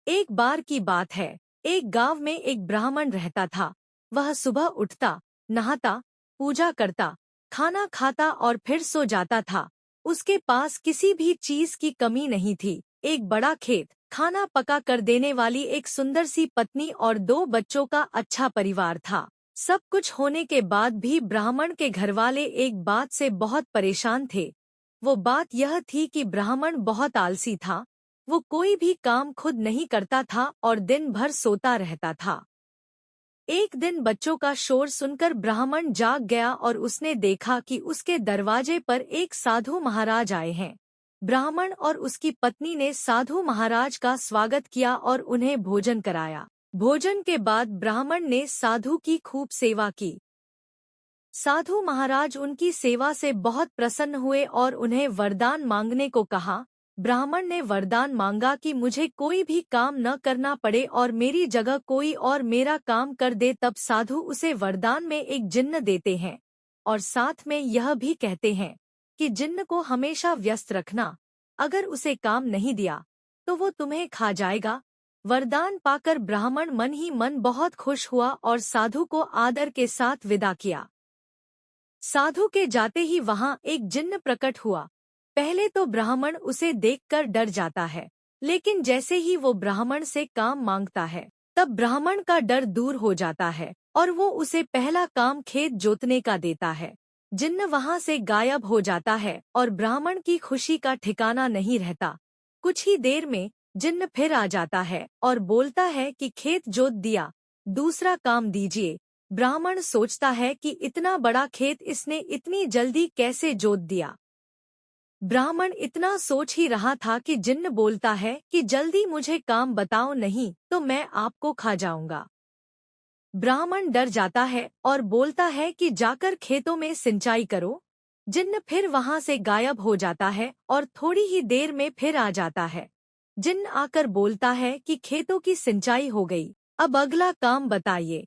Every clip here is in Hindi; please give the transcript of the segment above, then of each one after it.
एक बार की बात है, एक गांव में एक ब्राह्मण रहता था। वह सुबह उठता, नहाता, पूजा करता, खाना खाता और फिर सो जाता था। उसके पास किसी भी चीज की कमी नहीं थी। एक बड़ा खेत, खाना पका कर देने वाली एक सुंदर सी पत्नी और 2 बच्चों का अच्छा परिवार था। सब कुछ होने के बाद भी ब्राह्मण के घरवाले एक बात से बहुत परेशान थे। वो बात यह थी कि ब्राह्मण बहुत आलसी था। वो कोई भी काम खुद नहीं करता था और दिन भर सोता रहता था। एक दिन बच्चों का शोर सुनकर ब्राह्मण जाग गया और उसने देखा कि उसके दरवाजे पर एक साधु महाराज आए हैं। ब्राह्मण और उसकी पत्नी ने साधु महाराज का स्वागत किया और उन्हें भोजन कराया। भोजन के बाद ब्राह्मण ने साधु की खूब सेवा की। साधु महाराज उनकी सेवा से बहुत प्रसन्न हुए और उन्हें वरदान मांगने को कहा। ब्राह्मण ने वरदान मांगा कि मुझे कोई भी काम न करना पड़े और मेरी जगह कोई और मेरा काम कर दे। तब साधु उसे वरदान में एक जिन्न देते हैं और साथ में यह भी कहते हैं कि जिन्न को हमेशा व्यस्त रखना। अगर उसे काम नहीं दिया तो वो तुम्हें खा जाएगा। वरदान पाकर ब्राह्मण मन ही मन बहुत खुश हुआ और साधु को आदर के साथ विदा किया। साधु के जाते ही वहां एक जिन्न प्रकट हुआ। पहले तो ब्राह्मण उसे देखकर डर जाता है, लेकिन जैसे ही वो ब्राह्मण से काम मांगता है, तब ब्राह्मण का डर दूर हो जाता है और वो उसे पहला काम खेत जोतने का देता है। जिन्न वहां से गायब हो जाता है और ब्राह्मण की खुशी का ठिकाना नहीं रहता। कुछ ही देर में जिन्न फिर आ जाता है और बोलता है कि खेत जोत दिया, दूसरा काम दीजिए। ब्राह्मण सोचता है कि इतना बड़ा खेत इसने इतनी जल्दी कैसे जोत दिया। ब्राह्मण इतना सोच ही रहा था कि जिन्न बोलता है कि जल्दी मुझे काम बताओ, नहीं तो मैं आपको खा जाऊंगा। ब्राह्मण डर जाता है और बोलता है कि जाकर खेतों में सिंचाई करो। जिन्न फिर वहां से गायब हो जाता है और थोड़ी ही देर में फिर आ जाता है। जिन्न आकर बोलता है कि खेतों की सिंचाई हो गई, अब अगला काम बताइए।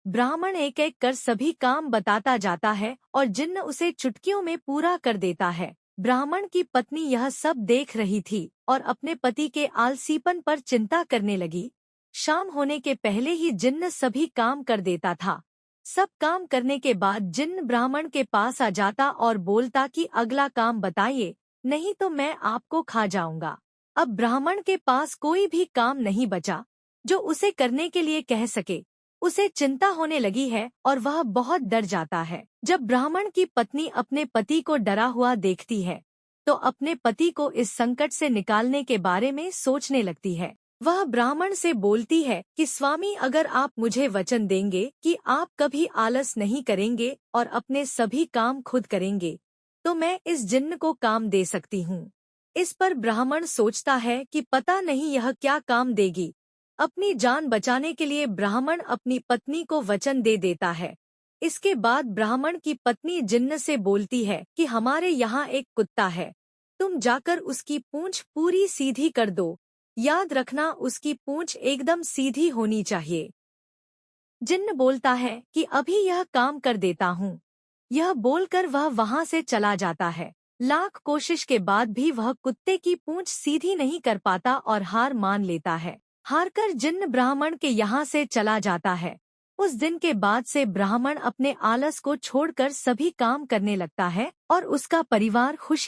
ब्राह्मण एक एक कर सभी काम बताता जाता है और जिन्न उसे चुटकियों में पूरा कर देता है। ब्राह्मण की पत्नी यह सब देख रही थी और अपने पति के आलसीपन पर चिंता करने लगी। शाम होने के पहले ही जिन्न सभी काम कर देता था। सब काम करने के बाद जिन्न ब्राह्मण के पास आ जाता और बोलता कि अगला काम बताइए, नहीं तो मैं आपको खा जाऊंगा। अब ब्राह्मण के पास कोई भी काम नहीं बचा जो उसे करने के लिए कह सके। उसे चिंता होने लगी है और वह बहुत डर जाता है। जब ब्राह्मण की पत्नी अपने पति को डरा हुआ देखती है, तो अपने पति को इस संकट से निकालने के बारे में सोचने लगती है। वह ब्राह्मण से बोलती है कि स्वामी, अगर आप मुझे वचन देंगे कि आप कभी आलस नहीं करेंगे और अपने सभी काम खुद करेंगे, तो मैं इस जिन्न को काम दे सकती हूँ। इस पर ब्राह्मण सोचता है कि पता नहीं यह क्या काम देगी। अपनी जान बचाने के लिए ब्राह्मण अपनी पत्नी को वचन दे देता है। इसके बाद ब्राह्मण की पत्नी जिन्न से बोलती है कि हमारे यहाँ एक कुत्ता है, तुम जाकर उसकी पूंछ पूरी सीधी कर दो। याद रखना, उसकी पूंछ एकदम सीधी होनी चाहिए। जिन्न बोलता है कि अभी यह काम कर देता हूँ। यह बोलकर वह वहां से चला जाता है। लाख कोशिश के बाद भी वह कुत्ते की पूंछ सीधी नहीं कर पाता और हार मान लेता है। हारकर जिन्न ब्राह्मण के यहाँ से चला जाता है। उस दिन के बाद से ब्राह्मण अपने आलस को छोड़कर सभी काम करने लगता है और उसका परिवार खुशी